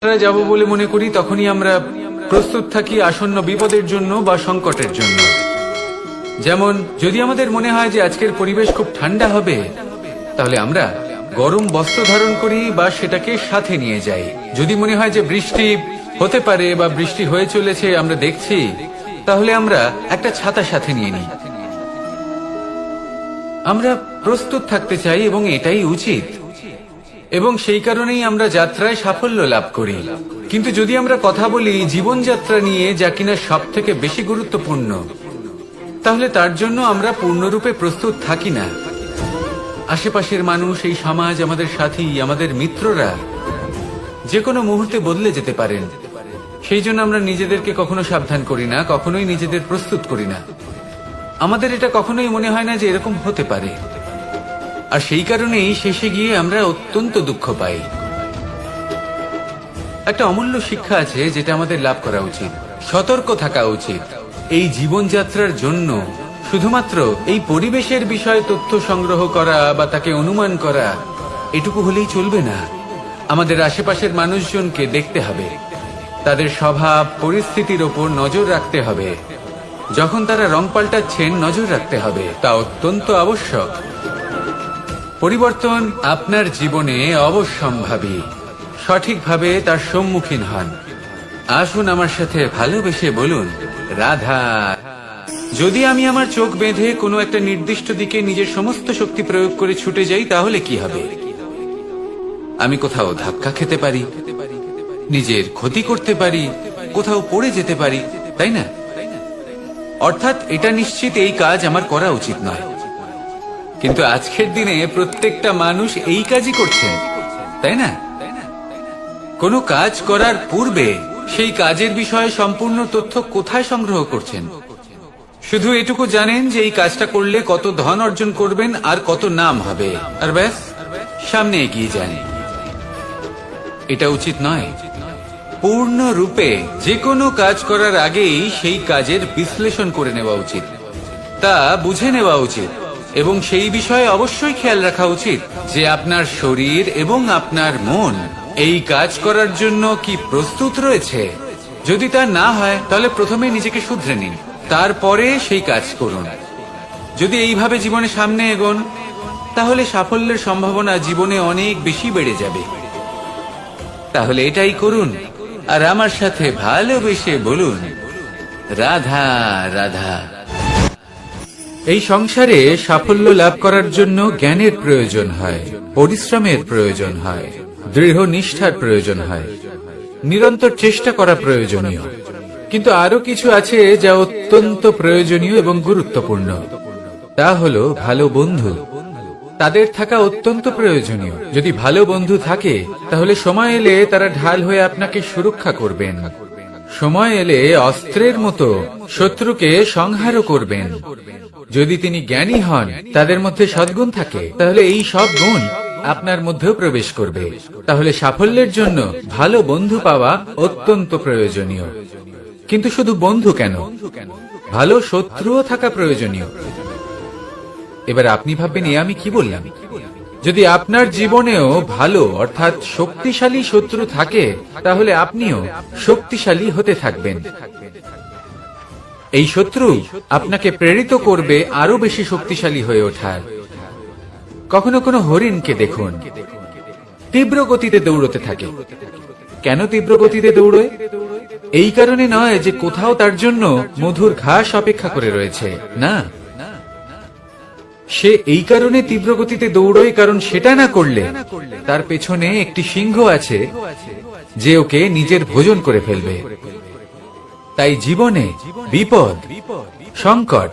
আমরা যাব বলে মনে করি তখনই আমরা প্রস্তুত থাকি আসন্ন বিপদের জন্য বা সংকটের জন্য। যেমন যদি আমাদের মনে হয় যে আজকের পরিবেশ খুব ঠান্ডা হবে, তাহলে আমরা গরম বস্ত্র ধারণ করি বা সেটাকে সাথে নিয়ে যাই। যদি মনে হয় যে বৃষ্টি হতে পারে বা বৃষ্টি হয়ে চলেছে আমরা দেখছি, তাহলে আমরা একটা ছাতা সাথে নিয়ে নিই। আমরা প্রস্তুত থাকতে চাই এবং এটাই উচিত, এবং সেই কারণেই আমরা যাত্রায় সাফল্য লাভ করি। কিন্তু যদি আমরা কথা বলি জীবনযাত্রা নিয়ে, যা কিনা সব থেকে বেশি গুরুত্বপূর্ণ, তাহলে তার জন্য আমরা পূর্ণরূপে প্রস্তুত থাকি না। আশেপাশের মানুষ, এই সমাজ, আমাদের সাথী, আমাদের মিত্ররা যে কোনো মুহূর্তে বদলে যেতে পারেন। সেই জন্য আমরা নিজেদেরকে কখনো সাবধান করি না, কখনোই নিজেদের প্রস্তুত করি না। আমাদের এটা কখনোই মনে হয় না যে এরকম হতে পারে, আর সেই কারণেই শেষে গিয়ে আমরা অত্যন্ত দুঃখ পাই। একটা অমূল্য শিক্ষা আছে যেটা আমাদের লাভ করা উচিত। সতর্ক থাকা উচিত। এই জীবনযাত্রার জন্য শুধুমাত্র এই পরিবেশের বিষয়ে তথ্য সংগ্রহ করা বা তাকে অনুমান করা, এটুকু হলেই চলবে না। আমাদের আশেপাশের মানুষজনকে দেখতে হবে, তাদের স্বভাব পরিস্থিতির ওপর নজর রাখতে হবে। যখন তারা রং পাল্টাচ্ছেন নজর রাখতে হবে, তা অত্যন্ত আবশ্যক। পরিবর্তন আপনার জীবনে অবশ্যম্ভাবী। সঠিকভাবে তার সম্মুখীন হন। আসুন আমার সাথে ভালোবেসে বলুন, রাধা। যদি আমি আমার চোখ বেঁধে কোনো একটা নির্দিষ্ট দিকে নিজের সমস্ত শক্তি প্রয়োগ করে ছুটে যাই, তাহলে কি হবে? আমি কোথাও ধাক্কা খেতে পারি, নিজের ক্ষতি করতে পারি, কোথাও পড়ে যেতে পারি, তাই না? অর্থাৎ এটা নিশ্চিত এই কাজ আমার করা উচিত নয়। কিন্তু আজকের দিনে প্রত্যেকটা মানুষ এই কাজই করছেন, তাই না? কোনো কাজ করার পূর্বে সেই কাজের বিষয়ে সম্পূর্ণ তথ্য কোথায় সংগ্রহ করছেন? শুধু এটুকু জানেন যে এই কাজটা করলে কত ধন অর্জন করবেন আর কত নাম হবে, আর ব্যাস সামনে এগিয়ে যান। এটা উচিত নয়। পূর্ণরূপে যে কোনো কাজ করার আগেই সেই কাজের বিশ্লেষণ করে নেওয়া উচিত, তা বুঝে নেওয়া উচিত, এবং সেই বিষয়ে অবশ্যই খেয়াল রাখা উচিত যে আপনার শরীর এবং আপনার মন এই কাজ করার জন্য কি প্রস্তুত রয়েছে। যদি তা না হয়, তাহলে প্রথমে নিজেকে শুধরে নিন, তারপরে সেই কাজ করুন। যদি এইভাবে জীবনে সামনে এগোন, তাহলে সাফল্যের সম্ভাবনা জীবনে অনেক বেশি বেড়ে যাবে। তাহলে এটাই করুন, আর আমার সাথে ভালোবেসে বলুন, রাধা রাধা। এই সংসারে সাফল্য লাভ করার জন্য জ্ঞানের প্রয়োজন হয়, পরিশ্রমের প্রয়োজন হয়, দৃঢ় নিষ্ঠার প্রয়োজন হয়, নিরন্তর চেষ্টা করা প্রয়োজনীয়। কিন্তু আরো কিছু আছে যা অত্যন্ত প্রয়োজনীয় এবং গুরুত্বপূর্ণ। তা হলো ভালো বন্ধু। তাদের থাকা অত্যন্ত প্রয়োজনীয়। যদি ভালো বন্ধু থাকে, তাহলে সময় এলে তারা ঢাল হয়ে আপনাকে সুরক্ষা করবেন। সময় এলে অস্ত্রের মতো শত্রুকে সংহারও করবেন। যদি তিনি জ্ঞানী হন, তাদের মধ্যে সদ্গুণ থাকে, তাহলে এই সব গুণ আপনার মধ্যেও প্রবেশ করবে। তাহলে সাফল্যের জন্য ভালো বন্ধু পাওয়া অত্যন্ত প্রয়োজনীয়। কিন্তু শুধু বন্ধু কেন, ভালো শত্রুও থাকা প্রয়োজনীয়। এবার আপনি ভাববেন, এ আমি কি বললাম? যদি আপনার জীবনেও ভালো অর্থাৎ শক্তিশালী শত্রু থাকে, তাহলে আপনিও শক্তিশালী হতে থাকবেন। এই শত্রু আপনাকে প্রেরিত করবে আরো বেশি শক্তিশালী হয়ে ওঠার। কখনো কোনো হরিণকে দেখুন, তীব্র গতিতে দৌড়তে থাকে। কেন তীব্র গতিতে দৌড়ে? এই কারণে নয় যে কোথাও তার জন্য মধুর ঘাস অপেক্ষা করে রয়েছে, না। সে এই কারণে তীব্র গতিতে দৌড়য় কারণ সেটা না করলে তার পেছনে একটি সিংহ আছে যে ওকে নিজের ভোজন করে ফেলবে। তাই জীবনে বিপদ, সংকট,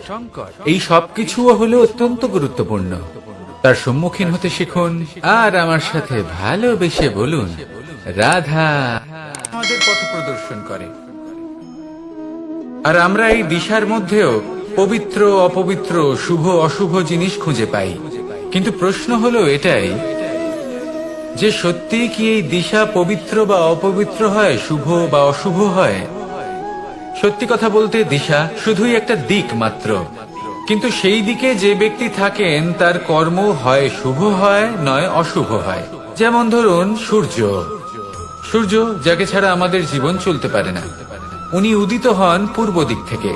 এই সবকিছুও হলো অত্যন্ত গুরুত্বপূর্ণ। তার সম্মুখীন হতে শিখুন, আর আমার সাথে ভালোবেসে বলুন, রাধা। আমাদের পথ প্রদর্শন করে, আর আমরা এই দিশার মধ্যেও পবিত্র অপবিত্র, শুভ অশুভ জিনিস খুঁজে পাই। কিন্তু প্রশ্ন হলো এটাই যে সত্যি কি এই দিশা পবিত্র বা অপবিত্র হয়, শুভ বা অশুভ হয়? সত্যি কথা বলতে দিশা শুধুই একটা দিক মাত্র, কিন্তু সেই দিকে যে ব্যক্তি থাকেন তার কর্ম হয় শুভ হয়, নয় অশুভ হয়। যেমন ধরুন সূর্য। সূর্য, যাকে ছাড়া আমাদের জীবন চলতে পারে না, উনি উদিত হন পূর্ব দিক থেকে।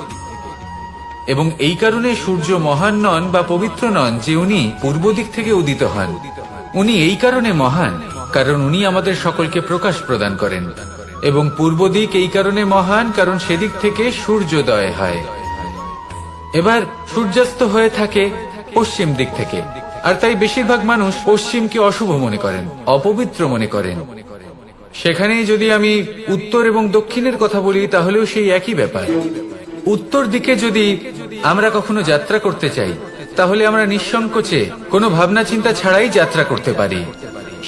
এবং এই কারণে সূর্য মহান নন বা পবিত্র নন যে উনি পূর্ব দিক থেকে উদিত হন। উনি এই কারণে মহান কারণ উনি আমাদের সকলকে প্রকাশ প্রদান করেন। এবং পূর্ব দিক এই কারণে মহান কারণ সেদিক থেকে সূর্যোদয় হয়। এবার সূর্যাস্ত হয়ে থাকে পশ্চিম দিক থেকে, আর তাই বেশিরভাগ মানুষ পশ্চিমকে অশুভ মনে করেন, অপবিত্র মনে করেন। সেখানেই যদি আমি উত্তর এবং দক্ষিণের কথা বলি তাহলেও সেই একই ব্যাপার। উত্তর দিকে যদি আমরা কখনো যাত্রা করতে চাই তাহলে আমরা নিঃসংকোচে কোনো ভাবনা চিন্তা ছাড়াই যাত্রা করতে পারি।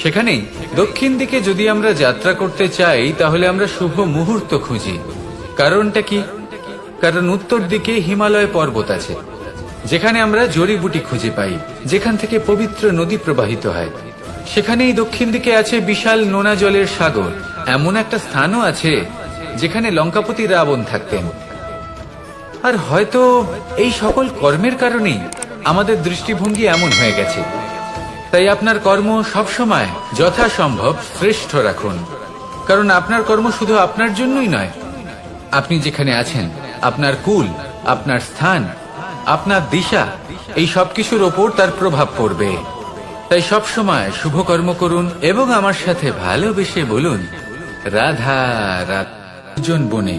সেখানেই দক্ষিণ দিকে যদি আমরা যাত্রা করতে চাই তাহলে আমরা শুভ মুহূর্ত খুঁজি। কারণটা কি? কারণ উত্তর দিকে হিমালয় পর্বত আছে, যেখানে আমরা জড়িবুটি খুঁজে পাই, যেখান থেকে পবিত্র নদী প্রবাহিত হয়। সেখানেই দক্ষিণ দিকে আছে বিশাল নোনা জলের সাগর। এমন একটা স্থানও আছে যেখানে লঙ্কাপতি রাবণ থাকতেন। আর হয়তো এই সকল কর্মের কারণেই আমাদের দৃষ্টিভঙ্গি এমন হয়ে গেছে। তাই আপনার কর্ম সবসময় যথাসম্ভব শ্রেষ্ঠ রাখুন, কারণ আপনার কর্ম শুধু আপনার জন্যই নয়। আপনি যেখানে আছেন, আপনার কুল, আপনার স্থান, আপনার দিশা, এই সবকিছুর ওপর তার প্রভাব পড়বে। তাই সবসময় শুভ কর্ম করুন এবং আমার সাথে ভালোবেসে বলুন, রাধা রাধা। বনে,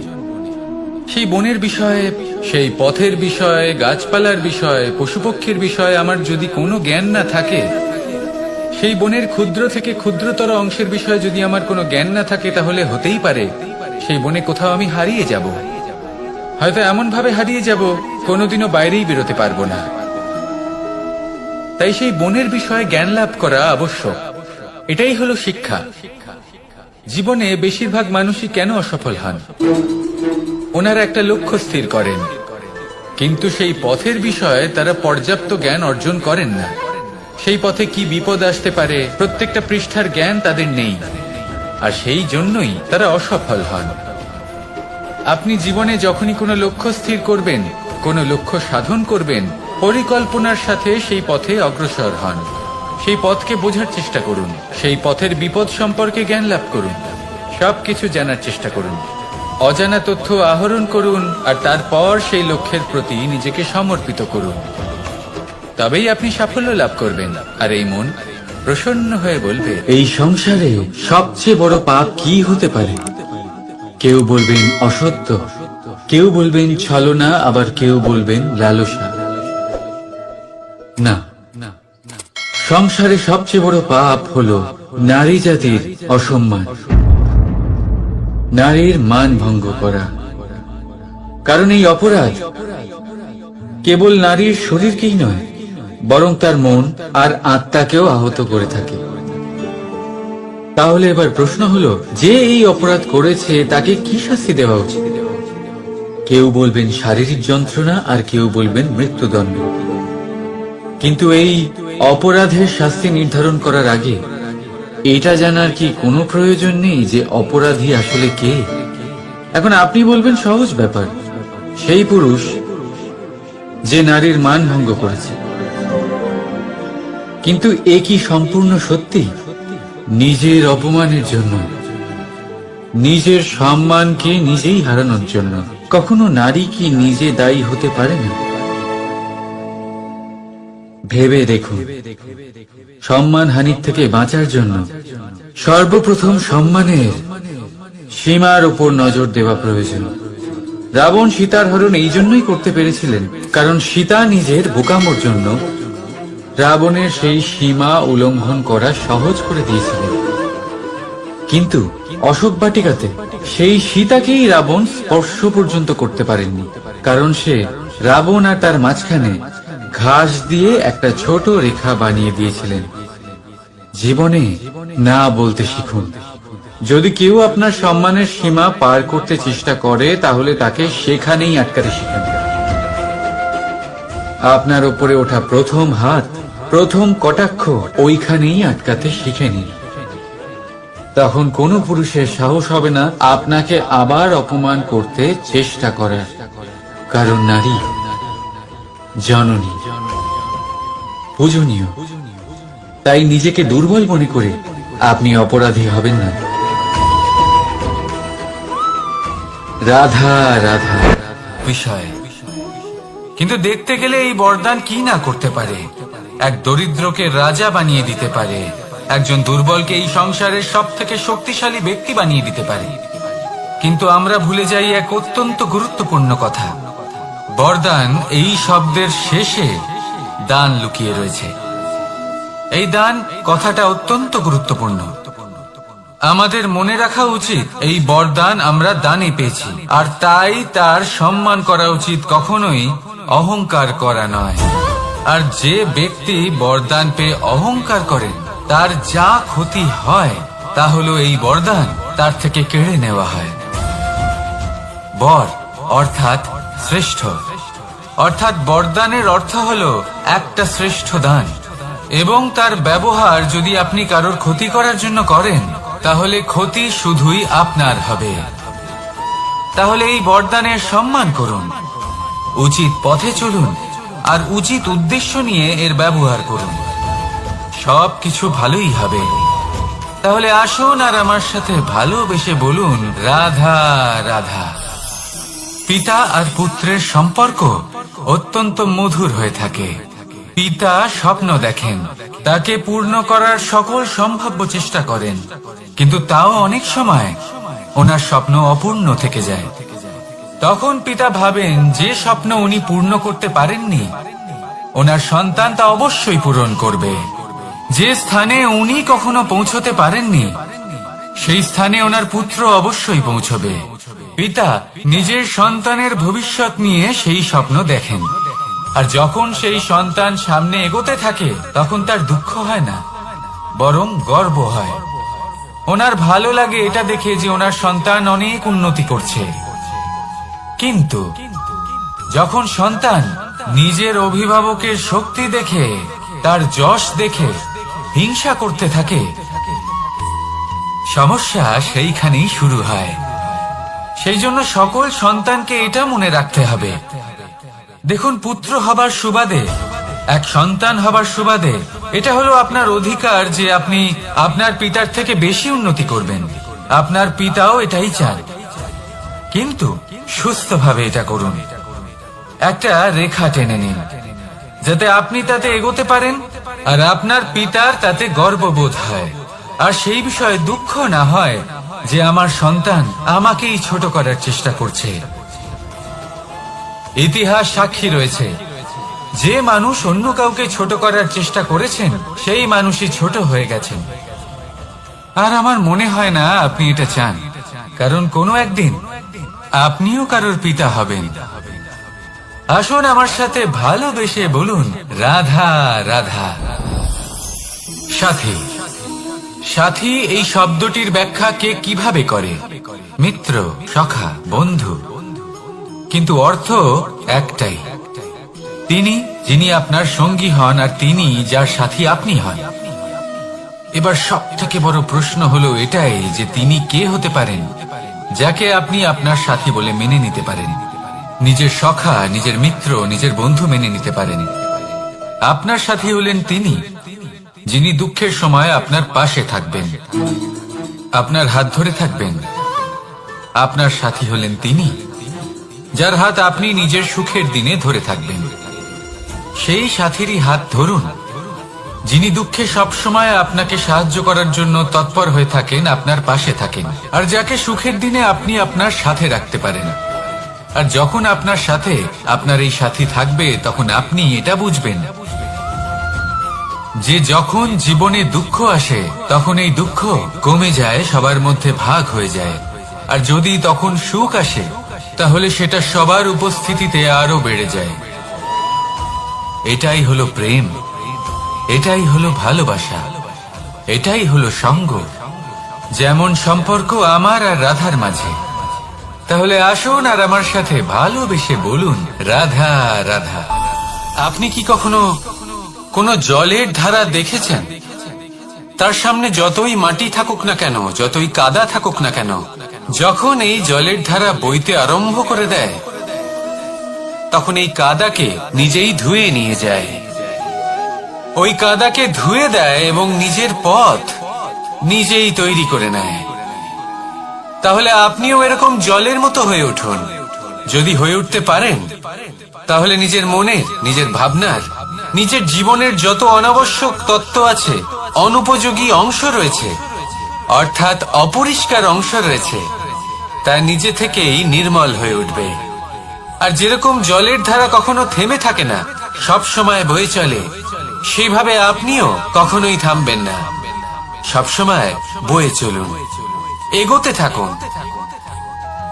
সেই বনের বিষয়ে, সেই পথের বিষয়ে, গাছপালার বিষয়ে, পশুপক্ষীর বিষয়ে আমার যদি কোনো জ্ঞান না থাকে, সেই বনের ক্ষুদ্র থেকে ক্ষুদ্রতর অংশের বিষয়ে যদি আমার কোনো জ্ঞান না থাকে, তাহলে হতেই পারে সেই বনে কোথাও আমি হারিয়ে যাব। হয়তো এমন ভাবে হারিয়ে যাব কোনোদিনও বাইরেই বেরোতে পারবো না। তাই সেই বনের বিষয়ে জ্ঞান লাভ করা আবশ্যক। এটাই হলো শিক্ষা। জীবনে বেশিরভাগ মানুষই কেন অসফল হন? ওনারা একটা লক্ষ্য স্থির করেন, কিন্তু সেই পথের বিষয়ে তারা পর্যাপ্ত জ্ঞান অর্জন করেন না। সেই পথে কি বিপদ আসতে পারে প্রত্যেকটা পৃষ্ঠার জ্ঞান তাদের নেই, আর সেই জন্যই তারা অসফল হন। আপনি জীবনে যখনই কোনো লক্ষ্য স্থির করবেন, কোনো লক্ষ্য সাধন করবেন, পরিকল্পনার সাথে সেই পথে অগ্রসর হন। সেই পথকে বোঝার চেষ্টা করুন, সেই পথের বিপদ সম্পর্কে জ্ঞান লাভ করুন, সবকিছু জানার চেষ্টা করুন, অজানা তথ্য আহরণ করুন, আর তারপর সেই লক্ষ্যের প্রতি নিজেকে সমর্পিত করুন। তবেই আপনি সাফল্য লাভ করবেন। আর এই মন প্রসন্ন হয়ে বলবে, এই সংসারে সবচেয়ে বড় পাপ কি হতে পারে? কেউ বলবেন অসত্য, কেউ বলবেন ছলনা, আবার কেউ বলবেন লালসা। না, সংসারে সবচেয়ে বড় পাপ হলো নারী জাতির অসম্মান, নারীর মান ভঙ্গ করা। কারণ এই অপরাধ কেবল নারীর শরীরকেই নয়, বরং তার মন আর আত্মাকেও আহত করে থাকে। তাহলে এবার প্রশ্ন হলো, যে এই অপরাধ করেছে তাকে কি শাস্তি দেওয়া উচিত? কেউ বলবেন শারীরিক যন্ত্রণা, আর কেউ বলবেন মৃত্যুদণ্ড। কিন্তু এই অপরাধের শাস্তি নির্ধারণ করার আগে এটা জানার কি কোনো প্রয়োজন নেই যে অপরাধী আসলে কে? এখন আপনি বলবেন সহজ ব্যাপার, সেই পুরুষ যে নারীর মান ভঙ্গ করেছে। কিন্তু এ কি সম্পূর্ণ সত্যি? নিজের অপমানের জন্য, নিজের সম্মানকে নিজেই হারানোর জন্য কখনো নারী কি নিজে দায়ী হতে পারে না? ভেবে দেখুন, সম্মানহানির থেকে বাঁচার জন্য সর্বপ্রথম সম্মানের সীমার উপর নজর দেওয়া প্রয়োজন। রাবণ সীতার হরণ এই জন্যই করতে পেরেছিলেন কারণ সীতা নিজের বোকামোর জন্য রাবণের সেই সীমা উল্লঙ্ঘন করা সহজ করে দিয়েছিলেন। কিন্তু অশোক বাটিকাতে সেই সীতাকেই রাবণ স্পর্শ পর্যন্ত করতে পারেননি, কারণ সে রাবণ আর তার মাঝখানে ঘাস দিয়ে একটা ছোট রেখা বানিয়ে দিয়েছিলেন। জীবনে না বলতে শিখুন। যদি কেউ আপনার সম্মানের সীমা পার করতে চেষ্টা করে তাহলে তাকে সেখানেই আটকাতে শিখুন। আপনার উপরে ওঠা প্রথম হাত, প্রথম কটাক্ষ ওইখানেই আটকাতে শিখে নিন। তখন কোনো পুরুষের সাহস হবে না আপনাকে আবার অপমান করতে চেষ্টা করার, কারণ নারী জননী, পূজনীয়। তাই নিজেকে দুর্বল মনে করে আপনি অপরাধী হবেন না। রাধা রাধা। বিষয়, কিন্তু দেখতে গেলে এই বরদান কি না করতে পারে। এক দরিদ্রকে রাজা বানিয়ে দিতে পারে, একজন দুর্বলকে এই সংসারের সব থেকে শক্তিশালী ব্যক্তি বানিয়ে দিতে পারে। কিন্তু আমরা ভুলে যাই এক অত্যন্ত গুরুত্বপূর্ণ কথা। বরদান এই শব্দের শেষে দান লুকিয়ে রয়েছে। এই দান কথাটা অত্যন্ত গুরুত্বপূর্ণ। আমাদের মনে রাখা উচিত এই বরদান আমরা দানে পেয়েছি, আর তাই তার সম্মান করা উচিত, কখনোই অহংকার করা নয়। আর যে ব্যক্তি বরদান পেয়ে অহংকার করেন তার যা ক্ষতি হয় তা হলো এই বরদান তার থেকে কেড়ে নেওয়া হয়। বর অর্থাৎ শ্রেষ্ঠ, অর্থাৎ বরদানের অর্থ হলো একটা শ্রেষ্ঠ দান, এবং তার ব্যবহার যদি আপনি কারোর ক্ষতি করার জন্য করেন তাহলে ক্ষতি শুধুই আপনার হবে। তাহলে এই বরদানের সম্মান করুন, উচিত পথে চলুন, আর উচিত উদ্দেশ্য নিয়ে এর ব্যবহার করুন, সবকিছু ভালোই হবে। তাহলে আসুন আর আমার সাথে ভালোবেসে বলুন রাধা রাধা। পিতা আর পুত্রের সম্পর্ক অত্যন্ত মধুর হয়ে থাকে। পিতা স্বপ্ন দেখেন, তাকে পূর্ণ করার সকল সম্ভাব্য চেষ্টা করেন, কিন্তু তাও অনেক সময় ওনার স্বপ্ন অপূর্ণ থেকে যায়। তখন পিতা ভাবেন যে স্বপ্ন উনি পূর্ণ করতে পারেননি ওনার সন্তান তা অবশ্যই পূরণ করবে। যে স্থানে উনি কখনো পৌঁছতে পারেননি সেই স্থানে ওনার পুত্র অবশ্যই পৌঁছবে। পিতা নিজের সন্তানের ভবিষ্যৎ নিয়ে সেই স্বপ্ন দেখেন, আর যখন সেই সন্তান সামনে এগোতে থাকে তখন তার দুঃখ হয় না, বরং গর্ব হয়। ওনার ভালো লাগে এটা দেখে যে ওনার সন্তান অনেক উন্নতি করছে। কিন্তু যখন সন্তান নিজের অভিভাবকের শক্তি দেখে, তার যশ দেখে হিংসা করতে থাকে, সমস্যা সেইখানেই শুরু হয়। সেই জন্য সকল সন্তানকে এটা মনে রাখতে হবে, দেখুন, পুত্র হবার সুবাদে, এক সন্তান হবার সুবাদে এটা হলো আপনার অধিকার যে আপনি আপনার পিতার থেকে বেশি উন্নতি করবেন। আপনার পিতাও এটাই চান, কিন্তু সুস্থভাবে এটা করুন। একটা রেখা টেনে নিন যাতে আপনি তাতে এগোতে পারেন আর আপনার পিতার তাতে গর্ববোধ হয়, আর সেই বিষয়ে দুঃখ না হয় যে আমার সন্তান আমাকেই ছোট করার চেষ্টা করছে। ইতিহাস সাক্ষী রয়েছে, যে মানুষ অন্য কাউকে ছোট করার চেষ্টা করেছেন সেই মানুষই ছোট হয়ে গেছেন। আর আমার মনে হয় না আপনি এটা চান, কারণ কোনো একদিন আপনিও কারোর পিতা হবেন। আসুন আমার সাথে ভালোবেসে বলুন রাধা রাধা। সাথী, সাথী এই শব্দটির ব্যাখ্যা কে কিভাবে করে? মিত্র, সখা, বন্ধু, কিন্তু অর্থ একটাই, তিনি যিনি আপনার সঙ্গী হন আর তিনি যার সাথী আপনি হন। এবার সব থেকে বড় প্রশ্ন হলো এটাই যে তিনি কে হতে পারেন যাকে আপনি আপনার সাথী বলে মেনে নিতে পারেন, নিজের সখা, নিজের মিত্র, নিজের বন্ধু মেনে নিতে পারেন। আপনার সাথী হলেন তিনি যিনি দুঃখের সময় আপনার পাশে থাকবেন, আপনার হাত ধরে থাকবেন। আপনার সাথী হলেন তিনি যার হাত আপনি নিজের সুখের দিনে ধরে থাকবেন। সেই সাথীরই হাত ধরুন যিনি দুঃখে সবসময় আপনাকে সাহায্য করার জন্য তৎপর হয়ে থাকেন, আপনার পাশে থাকেন, আর যাকে সুখের দিনে আপনি আপনার সাথে রাখতে পারেন। আর যখন আপনার সাথে আপনার এই সাথী থাকবে তখন আপনি এটা বুঝবেন যে যখন জীবনে দুঃখ আসে তখন এই দুঃখ কমে যায়, সবার মধ্যে ভাগ হয়ে যায়। আর যদি তখন সুখ আসে তাহলে সেটা সবার উপস্থিতিতে আরো বেড়ে যায়। এটাই হলো প্রেম, এটাই হলো ভালোবাসা, এটাই হলো সঙ্গ, যেমন সম্পর্ক আমার আর রাধার মাঝে। তাহলে আসুন আর আমার সাথে ভালোবেসে বলুন রাধা রাধা। আপনি কি কখনো কোনো জলের ধারা দেখেছেন? তার সামনে যতই মাটি থাকুক না কেন, যতই কাদা থাকুক না কেন, যখন এই জলের ধারা বইতে আরম্ভ করে দেয় তখন এই কাদাকে নিজেই ধুয়ে নিয়ে যায়। ওই কাদাকে ধুয়ে দেয় এবং নিজের পথ নিজেই তৈরি করে নেয়। তাহলে আপনিও এরকম জলের মতো হয়ে উঠুন। যদি হয়ে উঠতে পারেন তাহলে নিজের মনের, নিজের ভাবনার, নিজের জীবনের যত অনাবশ্যক তত্ত্ব আছে, অনুপযোগী অংশ রয়েছে, অর্থাৎ অপরিষ্কার অংশ রয়েছে, তা নিজে থেকেই নির্মল হয়ে উঠবে। আর যেরকম জলের ধারা কখনো থেমে থাকে না, সব সময় বয়ে চলে, সেইভাবে আপনিও কখনোই থামবেন না। সবসময় বয়ে চলুন, এগোতে থাকুন।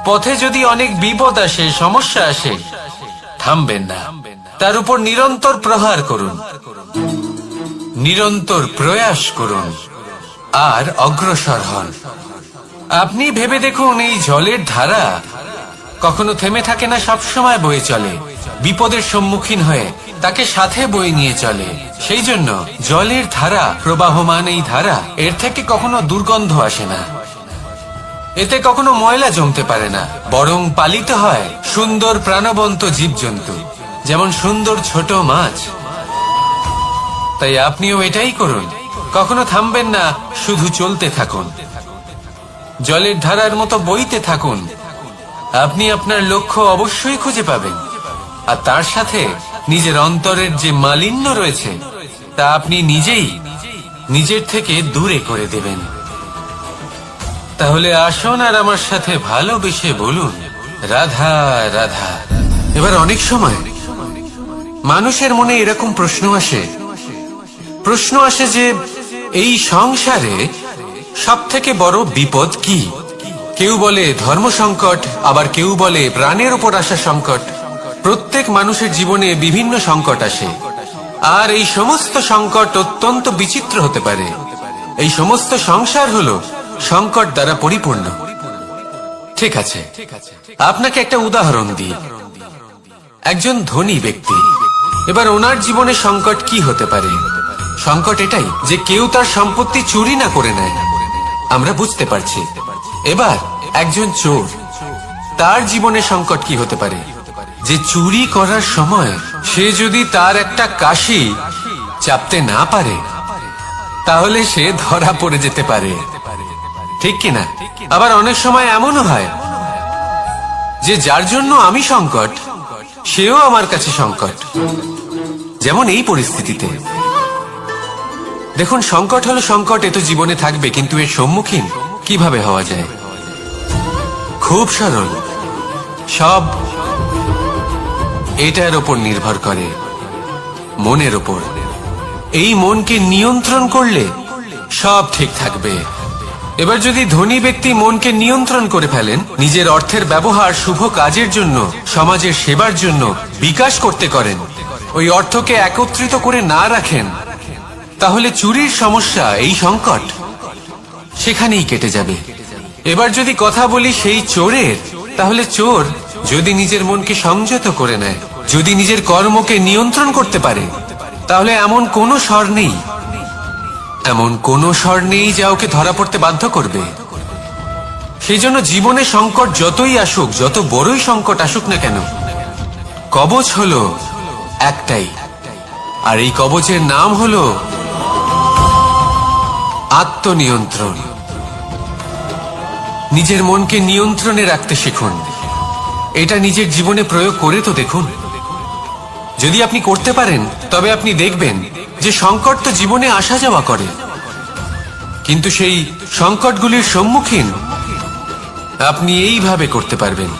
পথে যদি অনেক বিপদ আসে, সমস্যা আসে, থামবেন না, তার উপর নিরন্তর প্রহার করুন, নিরন্তর প্রয়াস করুন আর অগ্রসর হন। আপনি ভেবে দেখুন, এই জলের ধারা কখনো থেমে থাকে না, সবসময় বয়ে চলে, বিপদের সম্মুখীন হয়ে তাকে সাথে বয়ে নিয়ে চলে। সেই জন্য জলের ধারা, প্রবাহমান এই ধারা, এর থেকে কখনো দুর্গন্ধ আসে না, এতে কখনো ময়লা জমতে পারে না, বরং পালিত হয় সুন্দর প্রাণবন্ত জীবজন্তু, যেমন সুন্দর ছোট মাছ। তাই আপনিও এটাই করুন, কখনো থামবেন না, শুধু চলতে থাকুন, জলের ধারার মতো বইতে থাকুন। আপনি আপনার লক্ষ্য অবশ্যই খুঁজে পাবেন, আর তার সাথে নিজের অন্তরের যে মালিন্য রয়েছে তা আপনি নিজেই নিজের থেকে দূরে করে দেবেন। তাহলে আসুন আর আমার সাথে ভালোবেসে বলুন, রাধা রাধা। এবার অনেক সময় মানুষের মনে এরকম প্রশ্ন আসে যে এই সংসারে সব থেকে বড় বিপদ কি? কেউ বলে ধর্ম সংকট, আবার কেউ বলে প্রাণের উপর আসা সংকট। প্রত্যেক মানুষের জীবনে বিভিন্ন সংকট আসে, আর এই সমস্ত সংকট অত্যন্ত বিচিত্র হতে পারে। এই সমস্ত সংসার হলো সংকট দ্বারা পরিপূর্ণ। ঠিক আছে, আপনাকে একটা উদাহরণ দিই। একজন ধনী ব্যক্তি, এবার ওনার জীবনে সংকট কি হতে পারে? সংকট এটাই যে কেউ তার সম্পত্তি চুরি না করে নেয়, আমরা বুঝতে পারছি। এবার একজন চোর, তার জীবনে সংকট কি হতে পারে? যে চুরি করার সময় সে যদি তার একটা কাশি চাপতে না পারে, তাহলে সে ধরা পড়ে যেতে পারে, ঠিক কিনা? আবার অনেক সময় এমনও হয় যে যার জন্য আমি সংকট, সেও আমার কাছে সংকট। যেমন এই পরিস্থিতিতে দেখুন, সংকট হলো সংকট, এ তো জীবনে থাকবে, কিন্তু এর সম্মুখীন কিভাবে হওয়া যায়? খুব সরল, সব এটার ওপর নির্ভর করে, মনের ওপর। এই মনকে নিয়ন্ত্রণ করলে সব ঠিক থাকবে। এবার যদি ধনী ব্যক্তি মনকে নিয়ন্ত্রণ করে ফেলেন, নিজের অর্থের ব্যবহার শুভ কাজের জন্য, সমাজের সেবার জন্য বিকাশ করতে করেন, ওই অর্থকে একত্রিত করে না রাখেন, তাহলে চুরির সমস্যা, এই সংকট সেখানেই কেটে যাবে। এবার যদি কথা বলি সেই চোরের, তাহলে চোর যদি নিজের মনকে সংযত করে নেয়, যদি নিজের কর্মকে নিয়ন্ত্রণ করতে পারে, তাহলে এমন কোনো স্বর নেই, এমন কোনো স্বর নেই যা ওকে ধরা পড়তে বাধ্য করবে। সেই জন্য জীবনে সংকট যতই আসুক, যত বড়ই সংকট আসুক না কেন, কবচ হলো একটাই, আর এই কবচের নাম হলো আত্মনিয়ন্ত্রণ। নিজের মনকে নিয়ন্ত্রণে রাখতে শিখুন। এটা নিজের জীবনে প্রয়োগ করে তো দেখুন। যদি আপনি করতে পারেন, তবে আপনি দেখবেন যে সংকট তো জীবনে আসা যাওয়া করে, কিন্তু সেই সংকটগুলির সম্মুখীন আপনি এইভাবে করতে পারবেন।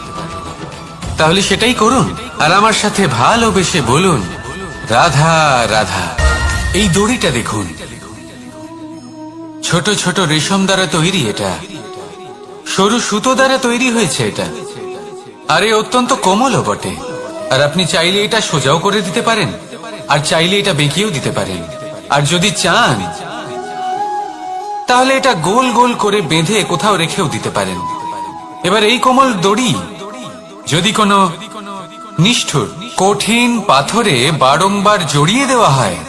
তাহলে সেটাই করুন, আর আমার সাথে ভালোবেসে বলুন, রাধা রাধা। এই দড়িটা দেখুন, ছোট ছোট রেশম দ্বারা তৈরি, এটা সরু সুতো দ্বারা তৈরি হয়েছে এটা, আর এ অত্যন্ত কোমলও বটে। আর আপনি চাইলে এটা সোজাও করে দিতে পারেন, আর চাইলে এটা বেঁকিয়েও দিতে পারেন, আর যদি চান তাহলে এটা গোল গোল করে বেঁধে কোথাও রেখেও দিতে পারেন। এবার এই কোমল দড়ি যদি কোনো নিষ্ঠুর কঠিন পাথরে বারংবার জড়িয়ে দেওয়া হয়,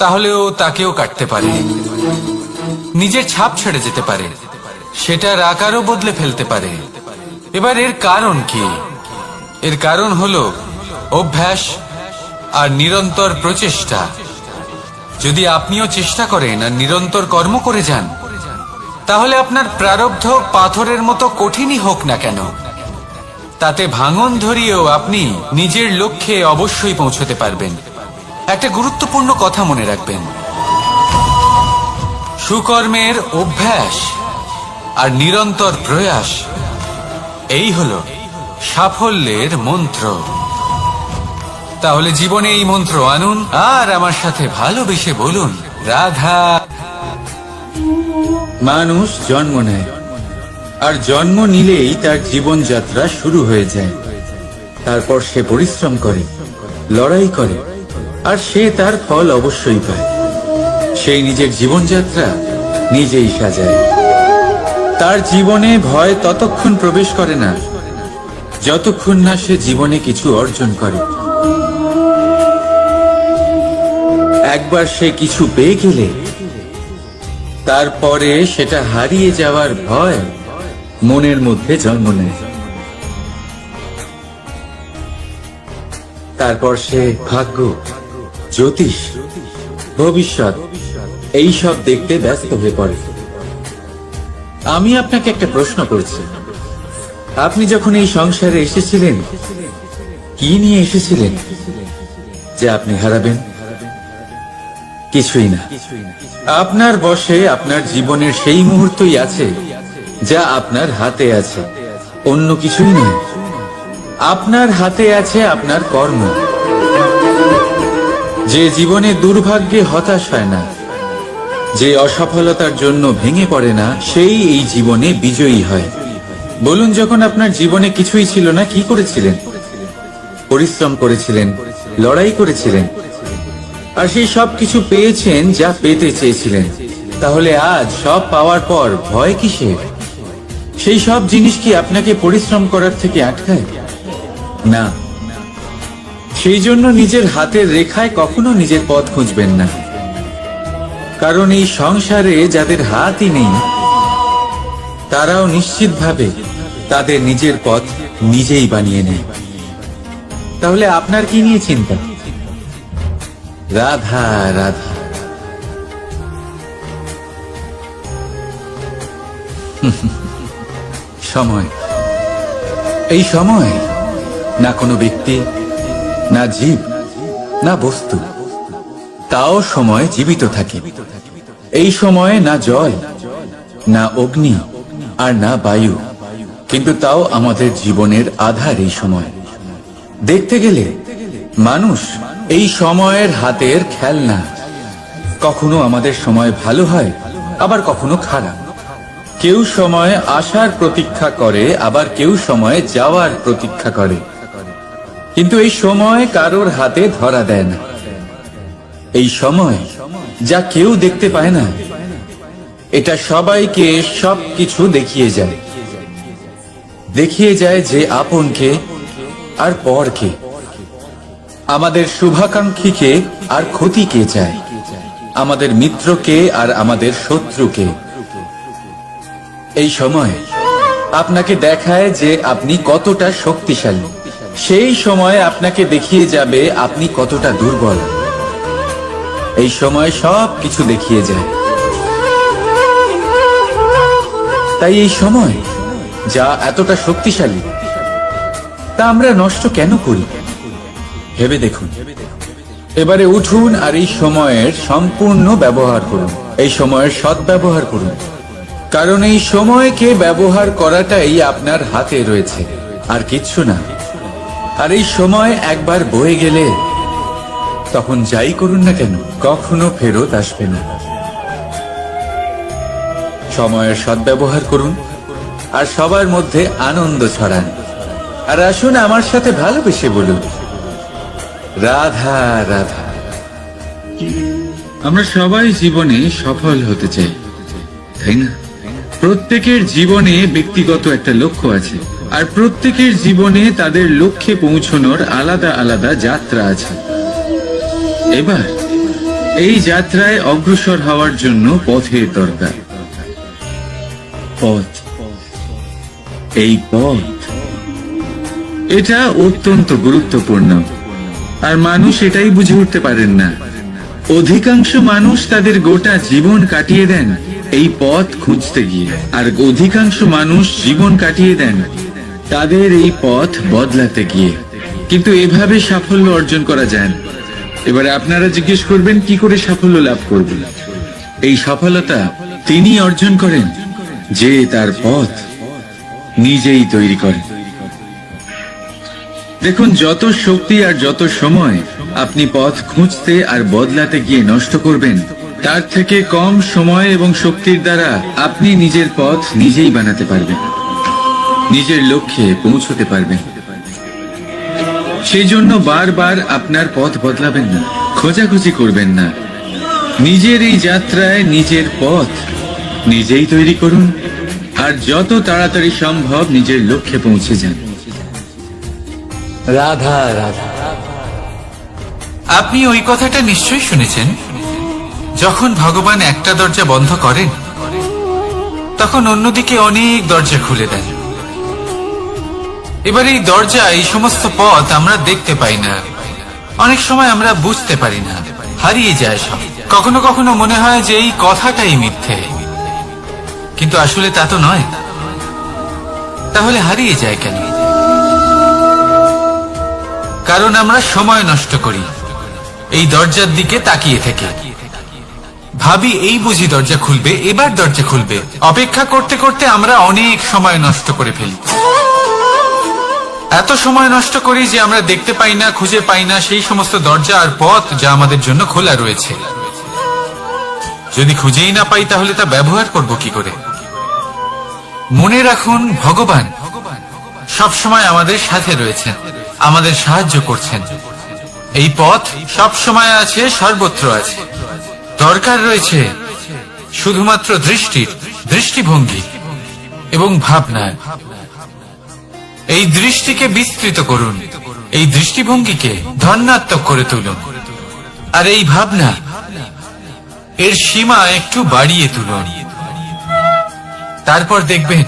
তাহলেও তাকেও কাটতে পারে, নিজের ছাপ ছেড়ে যেতে পারে, সেটার আকারও বদলে ফেলতে পারে। এবার এর কারণ কি? এর কারণ হলো অভ্যাস আর নিরন্তর প্রচেষ্টা। যদি আপনিও চেষ্টা করেন আর নিরন্তর কর্ম করে যান, তাহলে আপনার প্রারব্ধ পাথরের মতো কঠিনই হোক না কেন, তাতে ভাঙন ধরিয়েও আপনি নিজের লক্ষ্যে অবশ্যই পৌঁছতে পারবেন। একটা গুরুত্বপূর্ণ কথা মনে রাখবেন, সুকর্মের অভ্যাস আর নিরন্তর প্রয়াস, এই হলো সাফল্যের মন্ত্র। তাহলে জীবনে এই মন্ত্র আনুন আর আমার সাথে ভালোবেসে বলুন, রাধা। মানুষ জন্ম নেয়, আর জন্ম নিলেই তার জীবনযাত্রা শুরু হয়ে যায়। তারপর সে পরিশ্রম করে, লড়াই করে, আর সে তার ফল অবশ্যই পায়। সেই নিজের জীবনযাত্রা নিজেই সাজায়। তার জীবনে ভয় ততক্ষণ প্রবেশ করে না যতক্ষণ না সে জীবনে কিছু অর্জন করে। একবার সে কিছু পেয়ে গেলে তারপরে সেটা হারিয়ে যাওয়ার ভয় মনের মধ্যে জন্ম নেয়। তারপর সে ভাগ্য, জ্যোতিষ, ভবিষ্যৎ এই সব দেখতে ব্যস্ত হয়ে পড়ে। আমি আপনাকে একটা প্রশ্ন করছি, আপনি যখন এই সংসারে এসেছিলেন কি নিয়ে এসেছিলেন যে আপনি হারাবেন? কিছুই না। আপনার বশে আপনার জীবনের সেই মুহূর্তই আছে যা আপনার হাতে আছে, অন্য কিছুই নেই। আপনার হাতে আছে আপনার কর্ম। যে জীবনে দুর্ভাগ্যে হতাশ হয় না, যে অসফলতার জন্য ভেঙে পড়ে না, সেই এই জীবনে বিজয়ী হয়। বলুন, যখন আপনার জীবনে কিছুই ছিল না, কি করেছিলেন? পরিশ্রম করেছিলেন, লড়াই করেছিলেন, আর সেই সব কিছু পেয়েছেন যা পেতে চেয়েছিলেন। তাহলে আজ সব পাওয়ার পর ভয় কিসের? সেই সব জিনিস কি আপনাকে পরিশ্রম করার থেকে আটকায়? না। সেই জন্য নিজের হাতের রেখায় কখনো নিজের পথ খুঁজবেন না, কারণ এই সংসারে যাদের হাতই নেই তারাও নিশ্চিতভাবে তাদের নিজের পথ নিজেই বানিয়ে নেয়। তাহলে আপনার কি নিয়ে চিন্তা? রাধা রাধা। সময়, এই সময় না কোনো ব্যক্তি, না জীব, না বস্তু, তাও সময় জীবিত থাকে। এই সময়ে না জল, না অগ্নি, আর না বায়ু, কিন্তু তাও আমাদের জীবনের আধার। এই সময় দেখতে গেলে মানুষ এই সময়ের হাতের খেলনা। কখনো আমাদের সময় ভালো হয়, আবার কখনো খারাপ। কেউ সময় আসার প্রতীক্ষা করে, আবার কেউ সময় যাওয়ার প্রতীক্ষা করে, কিন্তু এই সময় কারোর হাতে ধরা দেয় না। এই সময় যা কেউ দেখতে পায় না, এটা সবাইকে সবকিছু দেখিয়ে যায়। দেখিয়ে যায় যে আপনকে আর পরকে, আমাদের শুভাকাঙ্ক্ষীকে আর ক্ষতিকে চায়, আমাদের মিত্রকে আর আমাদের শত্রুকে। এই সময় আপনাকে দেখায় যে আপনি কতটা শক্তিশালী, সেই সময় আপনাকে দেখিয়ে যাবে আপনি কতটা দুর্বল। এই সময় সব কিছু দেখিয়ে যায়। তাই এই সময় যা এতটা শক্তিশালী, তা আমরা নষ্ট কেন করি? ভেবে দেখুন। এবারে উঠুন আর এই সময়ের সম্পূর্ণ ব্যবহার করুন, এই সময়ের সদ্ব্যবহার করুন, কারণ এই সময়কে ব্যবহার করাটাই আপনার হাতে রয়েছে, আর কিচ্ছু না। আর এই সময় একবার বয়ে গেলে তখন যাই করুন না কেন, কখনো ফেরত আসবে না। সময়ের সদ্ব্যবহার করুন আর সবার মধ্যে আনন্দ ছড়ান। আর আসুন আমার সাথে ভালোবেসে বলুন, রাধা রাধা। আমরা সবাই জীবনে সফল হতে চাই, তাই না? প্রত্যেকের জীবনে ব্যক্তিগত একটা লক্ষ্য আছে, আর প্রত্যেকের জীবনে তাদের লক্ষ্যে পৌঁছানোর আলাদা আলাদা যাত্রা আছে। এবার এই যাত্রায় অগ্রসর হওয়ার জন্য পথের দরকার। পথ, এই পথ, এটা অত্যন্ত গুরুত্বপূর্ণ, আর মানুষ এটাই বুঝে উঠতে পারেন না। অধিকাংশ মানুষ তাদের গোটা জীবন কাটিয়ে দেন এই পথ খুঁজতে গিয়ে, আর অধিকাংশ মানুষ জীবন কাটিয়ে দেন তাদের এই পথ বদলাতে গিয়ে। কিন্তু এভাবে সাফল্য অর্জন করা যায় না। এবারে আপনারা জিজ্ঞেস করবেন কি করে সাফল্য লাভ করবেন। এই সফলতা তিনি অর্জন করেন যে তার পথ নিজেই তৈরি করেন। দেখুন, যত শক্তি আর যত সময় আপনি পথ খুঁজতে আর বদলাতে গিয়ে নষ্ট করবেন, তার থেকে কম সময় এবং শক্তির দ্বারা আপনি নিজের পথ নিজেই বানাতে পারবেন, নিজের লক্ষ্যে পৌঁছতে পারবেন। সেই জন্য বারবার আপনার পথ বদলাবেন না, খোঁজাখুঁজি করবেন না। নিজের এই যাত্রায় নিজের পথ নিজেই তৈরি করুন, আর যত তাড়াতাড়ি সম্ভব নিজের লক্ষ্যে পৌঁছে যান। রাধা রাধা। আপনি ওই কথাটা নিশ্চয়ই শুনেছেন, যখন ভগবান একটা দরজা বন্ধ করেন তখন অন্যদিকে অনেক দরজা খুলে দেন। এবার এই দরজা, এই সমস্ত পথ আমরা দেখতে পাই না, অনেক সময় আমরা বুঝতে পারি না, হারিয়ে যায় সব। কখনো কখনো মনে হয় যে এই কথাটাই মিথ্যে, কিন্তু আসলে তা তো নয়। তাহলে হারিয়ে যায় কেন? কারণ আমরা সময় নষ্ট করি এই দরজার দিকে তাকিয়ে থেকে। ভাবি এই বুঝি দরজা খুলবে, এবার দরজা খুলবে। অপেক্ষা করতে করতে আমরা অনেক সময় নষ্ট করে ফেলি। এত সময় নষ্ট করি যে আমরা দেখতে পাই না, খুঁজে পাই না সেই সমস্ত দরজা আর পথ যা আমাদের জন্য খোলা রয়েছে। যদি খুঁজেই না পাই তাহলে তা ব্যবহার করব কি করে? মনে রাখুন, ভগবান সব সময় আমাদের সাথে রয়েছেন, আমাদের সাহায্য করছেন। এই পথ সব সময় আছে, সর্বত্র আছে। দরকার রয়েছে শুধুমাত্র দৃষ্টির, দৃষ্টিভঙ্গি এবং ভাবনার। এই দৃষ্টিকে বিস্তৃত করুন, এই দৃষ্টিভঙ্গিকে ধনাত্মক করে তুলুন, আর এই ভাবনা, এর সীমা একটু বাড়িয়ে তুলুন। তারপর দেখবেন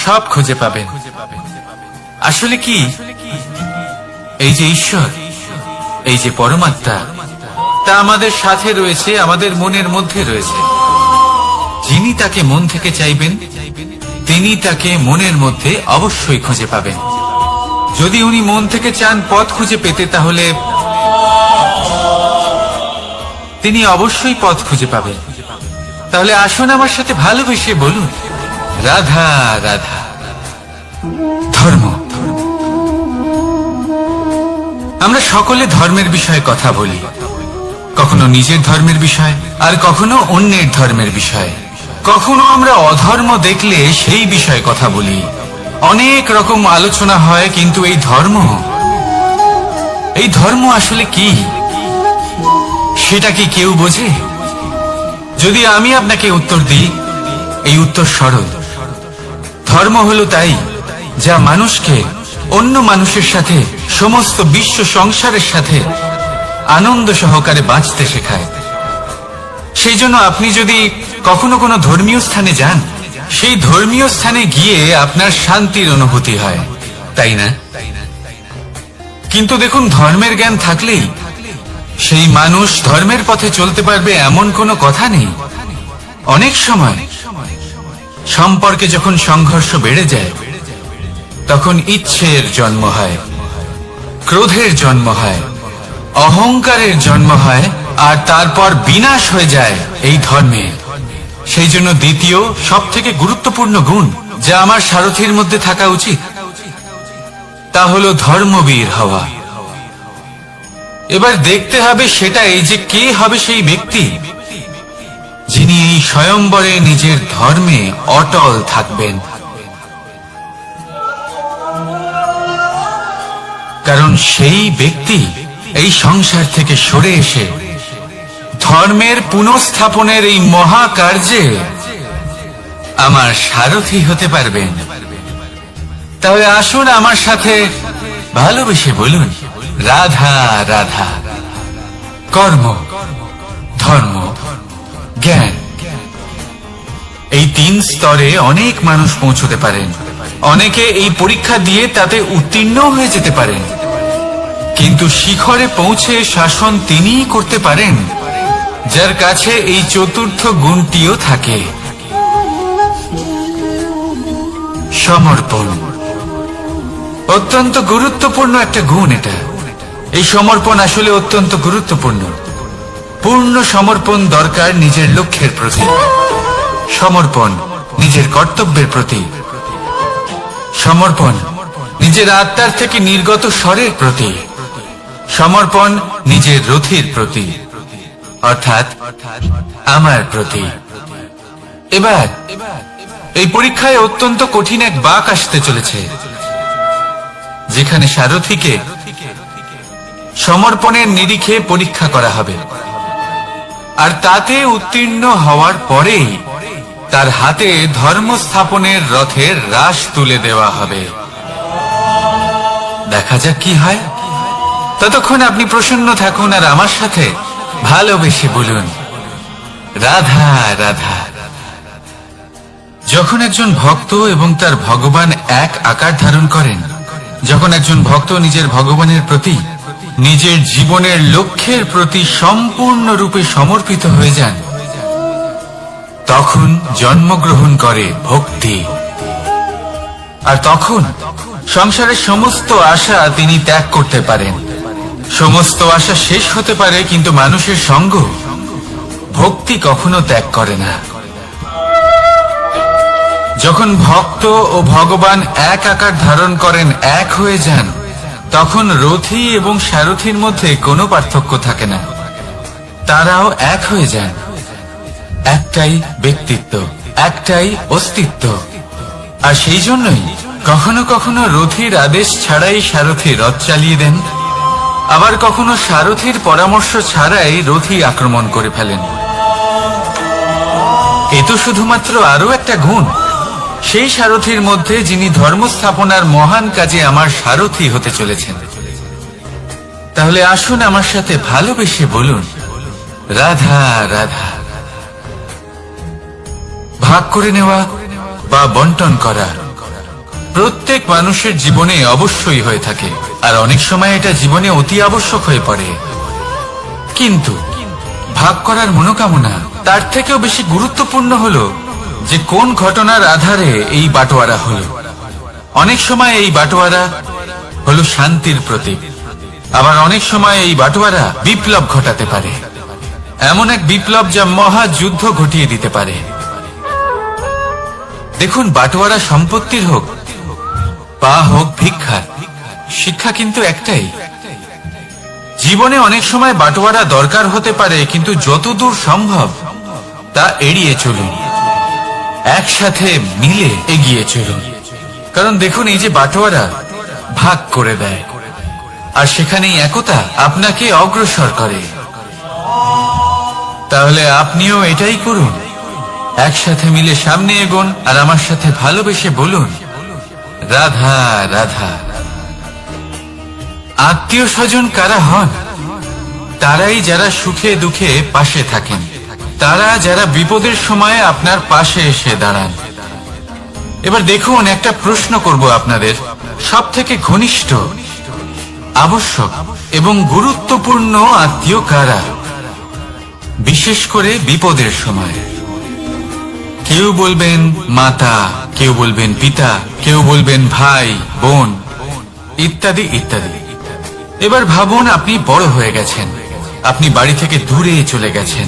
সব খুঁজে পাবেন। আসলে কি, এই যে ঈশ্বর, এই যে পরমাত্মা, তা আমাদের সাথে রয়েছে, আমাদের মনের মধ্যে রয়েছে। যিনি তাকে মন থেকে চাইবেন তিনি তাকে মনের মধ্যে অবশ্যই খুঁজে পাবেন। যদি উনি মন থেকে চান পথ খুঁজে পেতে, তাহলে তিনি অবশ্যই পথ খুঁজে পাবেন। তাহলে আসুন আমার সাথে ভালোবেসে বলুন, রাধা রাধা। ধর্ম। আমরা সকলে ধর্মের বিষয়ে কথা বলি, কখনো নিজের ধর্মের বিষয়, আর কখনো অন্যের ধর্মের বিষয়। কখনো আমরা অধর্ম দেখলে সেই বিষয়ে কথা বলি। অনেক রকম আলোচনা হয়, কিন্তু এই ধর্ম আসলে কি, সেটা কি কেউ বোঝে? যদি আমি আপনাকে উত্তর দিই, এই উত্তর সরল। ধর্ম হলো তাই যা মানুষকে অন্য মানুষের সাথে, সমস্ত বিশ্ব সংসারের সাথে আনন্দ সহকারে বাঁচতে শেখায়। সেই জন্য আপনি যদি কখনো কোনো ধর্মীয় স্থানে যান, সেই ধর্মীয় স্থানে গিয়ে আপনার শান্তির অনুভূতি হয়, তাই না? কিন্তু দেখুন, ধর্মের জ্ঞান থাকলেই সেই মানুষ ধর্মের পথে চলতে পারবে এমন কোনো কথা নেই। অনেক সময় সম্পর্কে যখন সংঘর্ষ বেড়ে যায়, তখন ইচ্ছের জন্ম হয়, ক্রোধের জন্ম হয়, অহংকারের জন্ম হয়, আর তারপর বিনাশ হয়ে যায় এই ধর্মে। সেই জন্য দ্বিতীয় সব থেকে গুরুত্বপূর্ণ গুণ যা আমার সারথীর মধ্যে থাকা উচিত, তা হলো ধর্মবীর হওয়া। এবার দেখতে হবে সেটা এই যে কে হবে সেই ব্যক্তি যিনি এই স্বয়ম্বরে নিজের ধর্মে অটল থাকবেন। কারণ সেই ব্যক্তি এই সংসার থেকে সরে এসে ধর্মের পুনঃস্থাপনের এই মহাকার্যে আমার সারথী হতে পারবেন। তাহলে আসুন আমার সাথে ভালোবেসে বলুন, রাধা রাধা। কর্ম, ধর্ম, জ্ঞান, এই 3 স্তরে অনেক মানুষ পৌঁছতে পারেন। অনেকে এই পরীক্ষা দিয়ে তাতে উত্তীর্ণ হয়ে যেতে পারেন, কিন্তু শিখরে পৌঁছে শাসন তিনিই করতে পারেন যার কাছে এই চতুর্থ গুণটিও থাকে, সমর্পণ। অত্যন্ত গুরুত্বপূর্ণ একটা গুণ এটা। এই সমর্পণ আসলে অত্যন্ত গুরুত্বপূর্ণ। পূর্ণ সমর্পণ দরকার নিজের লক্ষ্যের প্রতি, সমর্পণ নিজের কর্তব্যের প্রতি, সমর্পণ নিজের আত্মার থেকে নির্গত স্বরের প্রতি, সমর্পণ নিজের রথীর প্রতি, অর্থাৎ আমার প্রতি। এবার এই পরীক্ষায় অত্যন্ত কঠিন এক বাঁক আসতে চলেছে, যেখানে সারথীকে সমর্পণের নিরিখে পরীক্ষা করা হবে, আর তাতে উত্তীর্ণ হওয়ার পরেই তার হাতে ধর্ম স্থাপনের রথের রাশ তুলে দেওয়া হবে। দেখা যাক কি হয়। ততক্ষণ আপনি প্রসন্ন থাকুন আর আমার সাথে ভালোবেসে বলুন, রাধা রাধা। যখন একজন ভক্ত এবং তার ভগবান এক আকার ধারণ করেন, যখন একজন ভক্ত নিজের ভগবানের প্রতি, নিজের জীবনের লক্ষ্যের প্রতি সম্পূর্ণরূপে সমর্পিত হয়ে যান, তখন জন্মগ্রহণ করে ভক্তি। আর তখন সংসারের সমস্ত আশা তিনি ত্যাগ করতে পারেন। সমস্ত আশা শেষ হতে পারে, কিন্তু মানুষের সঙ্গ ভক্তি কখনো ত্যাগ করে না। যখন ভক্ত ও ভগবান এক আকার ধারণ করেন, এক হয়ে যান, তখন রথী এবং সারথীর মধ্যে কোনো পার্থক্য থাকে না। তারাও এক হয়ে যান। একটাই ব্যক্তিত্ব, একটাই অস্তিত্ব। আর সেই জন্যই কখনো কখনো রথীর আদেশ ছাড়াই সারথী রথ চালিয়ে দেন, আবার কখনো সারথীর পরামর্শ ছাড়াই রথী আক্রমণ করে ফেলেন। এ তো শুধুমাত্র আরো একটা গুণ সেই সারথীর মধ্যে, যিনি ধর্ম স্থাপনার মহান কাজে আমার সারথী হতে চলেছেন। তাহলে আসুন আমার সাথে ভালোবেসে বলুন, রাধা রাধা। ভাগ করে নেওয়া বা বন্টন করা প্রত্যেক মানুষের জীবনে অবশ্যই হয়ে থাকে, আর অনেক সময় এটা জীবনে অতি আবশ্যক হয়ে পড়ে। কিন্তু ভাগ করার মনোকামনা তার থেকেও বেশি গুরুত্বপূর্ণ হলো যে কোন ঘটনার আধারে এই বাটোয়ারা হলো। অনেক সময় এই বাটোয়ারা হলো শান্তির প্রতীক, আবার অনেক সময় এই বাটোয়ারা বিপ্লব ঘটাতে পারে, এমন এক বিপ্লব যা মহাযুদ্ধ ঘটিয়ে দিতে পারে। দেখুন, বাটোয়ারা সম্পত্তির হোক বা হোক ভিক্ষার, শিক্ষা কিন্তু একটাই। জীবনে অনেক সময় বাটোয়ারা দরকার হতে পারে, কিন্তু যতদূর সম্ভব তা এড়িয়ে চলুন, একসাথে মিলে এগিয়ে চলুন। কারণ দেখুন, এই যে বাটোয়ারা ভাগ করে দেয়, আর সেখানেই একতা আপনাকে অগ্রসর করে। তাহলে আপনিও এটাই করুন, একসাথে মিলে সামনে এগোন, আর আমার সাথে ভালোবেসে বলুন, রাধা রাধা। আত্মীয় স্বজন কারা হন? তারাই যারা সুখে দুঃখে পাশে থাকেন, তারা যারা বিপদের সময় আপনার পাশে এসে দাঁড়ান। এবার দেখুন, একটা প্রশ্ন করব আপনাদের, সব থেকে ঘনিষ্ঠ, আবশ্যক এবং গুরুত্বপূর্ণ আত্মীয় কারা, বিশেষ করে বিপদের সময়? কেউ বলবেন মাতা, কেউ বলবেন পিতা, কেউ বলবেন ভাই বোন, ইত্যাদি ইত্যাদি। এবার ভাবুন, আপনি বড় হয়ে গেছেন, আপনি বাড়ি থেকে দূরে চলে গেছেন।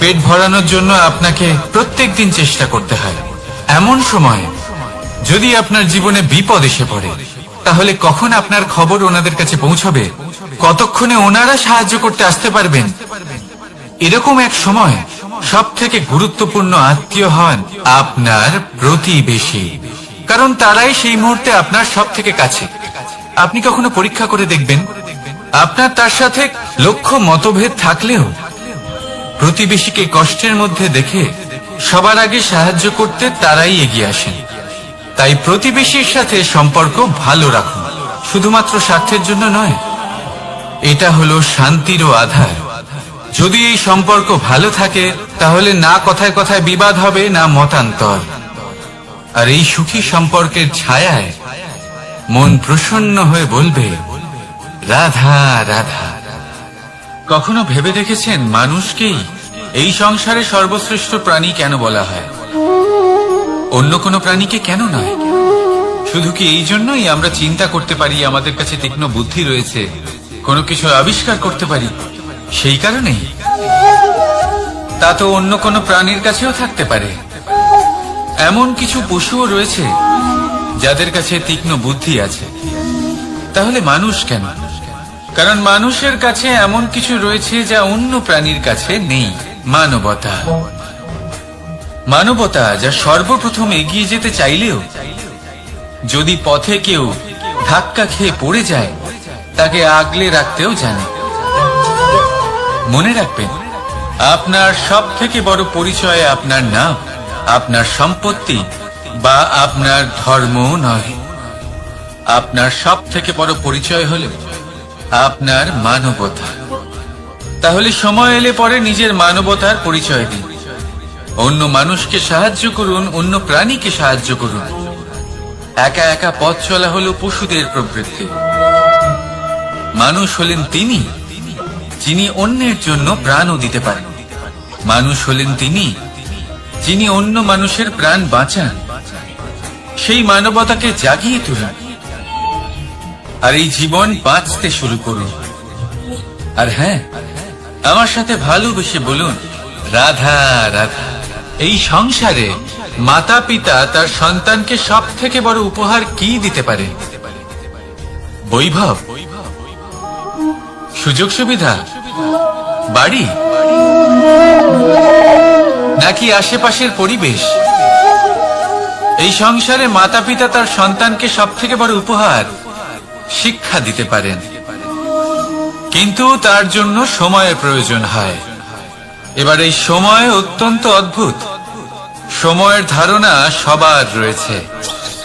পেট ভরানোর জন্য আপনাকে প্রত্যেকদিন চেষ্টা করতে হয়। এমন সময় যদি আপনার জীবনে বিপদ এসে পড়ে, তাহলে কখন আপনার খবর ওনাদের কাছে পৌঁছবে? কতক্ষণে ওনারা সাহায্য করতে আসতে পারবেন? এরকম এক সময় সব থেকে গুরুত্বপূর্ণ আত্মীয় হন আপনার প্রতিবেশী, কারণ তারাই সেই মুহূর্তে আপনার সব থেকে কাছে। আপনি কখনো পরীক্ষা করে দেখবেন, আপনার তার সাথে লক্ষ্য মতভেদ থাকলেও প্রতিবেশীকে কষ্টের মধ্যে দেখে সবার আগে সাহায্য করতে তারাই এগিয়ে আসেন। তাই প্রতিবেশীর সাথে সম্পর্ক ভালো রাখুন, শুধুমাত্র স্বার্থের জন্য নয়। এটা হলো শান্তিরও আধার। যদি এই সম্পর্ক ভালো থাকে, তাহলে না কথায় কথায় বিবাদ হবে, না মতান্তর। আর এই সুখী সম্পর্কের ছায়ায় মন প্রসন্ন হয়ে বলবে, রাধা রাধা। কখনো ভেবে দেখেছেন মানুষকেই এই সংসারে সর্বশ্রেষ্ঠ প্রাণী কেন বলা হয়? অন্য কোনো প্রাণীকে কেন নয়? শুধু কি এই জন্যই আমরা চিন্তা করতে পারি, আমাদের কাছে তীক্ষ্ণ বুদ্ধি রয়েছে, কোনো কিছু আবিষ্কার করতে পারি, সেই কারণেই? তা তো অন্য কোনো প্রাণীর কাছেও থাকতে পারে। এমন কিছু পশুও রয়েছে যাদের কাছে তীক্ষ্ণ বুদ্ধি আছে। তাহলে মানুষ কেন? কারণ মানুষের কাছে এমন কিছু রয়েছে যা অন্য প্রাণীর কাছে নেই। মানবতা। মানবতা, যা সর্বপ্রথম এগিয়ে যেতে চাইলেও যদি পথে কেউ ধাক্কা খেয়ে পড়ে যায়, তাকে আগলে রাখতেও জানে। মনে রাখবেন, আপনার সব থেকে বড় পরিচয় আপনার নাম, আপনার সম্পত্তি বা আপনার ধর্ম নয়। আপনার সব থেকে বড় পরিচয় হল আপনার মানবতা। তাহলে সময় এলে পরে নিজের মানবতার পরিচয় দিন। অন্য মানুষকে সাহায্য করুন, অন্য প্রাণীকে সাহায্য করুন। একা একা পথ চলা হলো পশুদের প্রবৃত্তি। মানুষ হলেন তিনি যিনি অন্যের জন্য প্রাণও দিতে পারেন। মানুষ হলেন তিনি যিনি অন্য মানুষের প্রাণ বাঁচান। সেই মানবতাকে জাগিয়ে তুলুন আর এই জীবন বাঁচতে শুরু করুন। আর হ্যাঁ, আমার সাথে ভালোবেসে বলুন, রাধা রাধা। এই সংসারে মাতা পিতা তার সন্তানকে সব থেকে বড় উপহার কি দিতে পারে? বৈভব, সুযোগ সুবিধা, বাড়ি, নাকি আশেপাশের পরিবেশ? এই সংসারে মাতা পিতা তার সন্তানকে সব থেকে বড় উপহার শিক্ষা দিতে পারেন, কিন্তু তার জন্য সময়ের প্রয়োজন হয়। এবার এই সময় অত্যন্ত অদ্ভুত। সময়ের ধারণা সবার রয়েছে।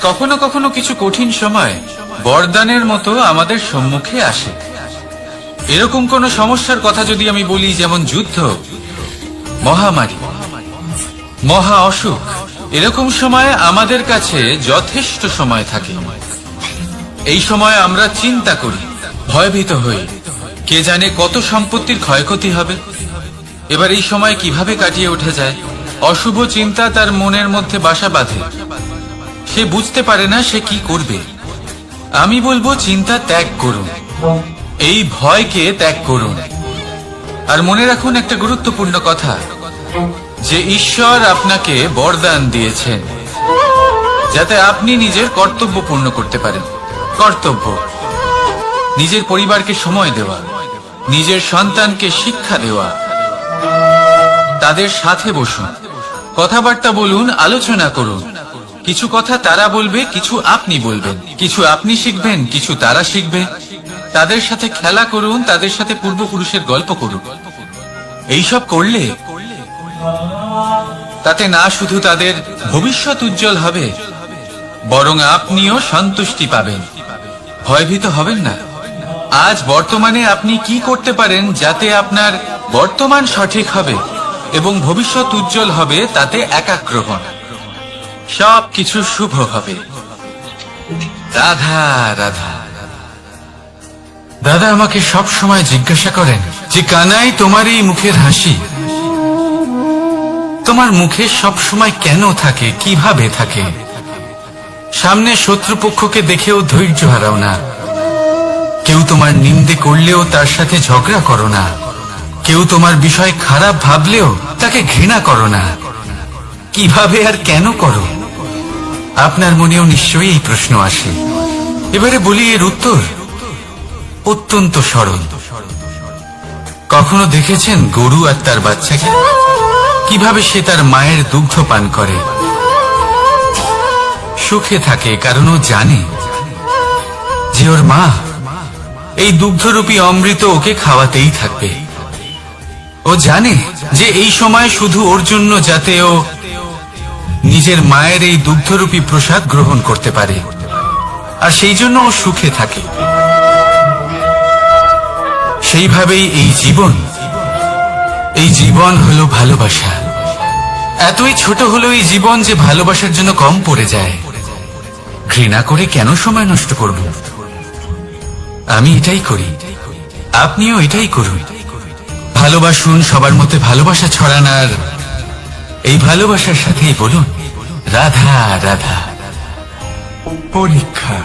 কখনো কখনো কিছু কঠিন সময় বরদানের মতো আমাদের সম্মুখে আসে। এরকম কোন সমস্যার কথা যদি আমি বলি, যেমন যুদ্ধ, মহামারী, মহা অসুখ, এরকম সময় আমাদের কাছে যথেষ্ট সময় থাকে। এই সময় আমরা চিন্তা করি, ভয়ভীত হই, কে জানে কত সম্পত্তির ক্ষয়ক্ষতি হবে। এবার এই সময় কিভাবে কাটিয়ে ওঠা যায়? অশুভ চিন্তা তার মনের মধ্যে বাসা বাঁধে। সে বুঝতে পারে না সে কি করবে। আমি বলবো, চিন্তা ত্যাগ করুন, এই ভয়কে ত্যাগ করুন। আর মনে রাখুন একটা গুরুত্বপূর্ণ কথা, যে ঈশ্বর আপনাকে বরদান দিয়েছেন যাতে আপনি নিজের কর্তব্য পূর্ণ করতে পারেন। কর্তব্য, নিজের পরিবারকে সময় দেওয়া, নিজের সন্তানকে শিক্ষা দেওয়া। তাদের সাথে বসুন, কথাবার্তা বলুন, আলোচনা করুন। কিছু কথা তারা বলবে, কিছু আপনি বলবেন, কিছু আপনি শিখবেন, কিছু তারা শিখবে। তাদের সাথে খেলা করুন, তাদের সাথে পূর্বপুরুষের গল্প করুন। এইসব করলে তাতে না শুধু তাদের ভবিষ্যৎ উজ্জ্বল হবে, বরং আপনিও সন্তুষ্টি পাবেন। ভয়ভীত হবেন না। আজ বর্তমানে আপনি কি করতে পারেন যাতে আপনার বর্তমান সঠিক হবে এবং ভবিষ্যৎ উজ্জ্বল হবে, তাতে একাগ্র হন। সব কিছু শুভ হবে। রাধা রাধা। দাদা আমাকে সব সময় জিজ্ঞাসা করেন যে, কানাই, তোমার এই মুখের হাসি, তোমার মুখে সব সময় কেন থাকে, কিভাবে থাকে? সামনে শত্রুপক্ষকে দেখেও ধৈর্য হারাও না। কেউ তোমার নিন্দে করলেও তার সাথে ঝগড়া করো না। কেউ তোমার বিষয় খারাপ ভাবলেও তাকে ঘৃণা করো না। কিভাবে আর কেন করো? আপনার মনেও নিশ্চয়ই এই প্রশ্ন আসে। এবারে বলি, এর উত্তর অত্যন্ত সরল। কখনো দেখেছেন গরু আর তার বাচ্চাকে কিভাবে সে তার মায়ের দুগ্ধ পান করে? সুখে থাকে, কারণ ও জানে যে ওর মা এই দুগ্ধরূপী অমৃত ওকে খাওয়াতেই থাকবে। ও জানে যে এই সময় শুধু ওর জন্য, যাতে ও নিজের মায়ের এই দুগ্ধরূপী প্রসাদ গ্রহণ করতে পারে, আর সেই জন্য ও সুখে থাকে। সেইভাবেই এই জীবন হলো ভালোবাসা। এতই ছোট হলো এই জীবন যে ভালোবাসার জন্য কম পড়ে যায়। ঘৃণা করে কেন সময় নষ্ট করব? আমি এটাই করি, আপনিও এটাই করুন। ভালোবাসুন, সবার মধ্যে ভালোবাসা ছড়ানার এই ভালোবাসার সাথেই বলুন রাধা রাধা। পরীক্ষা।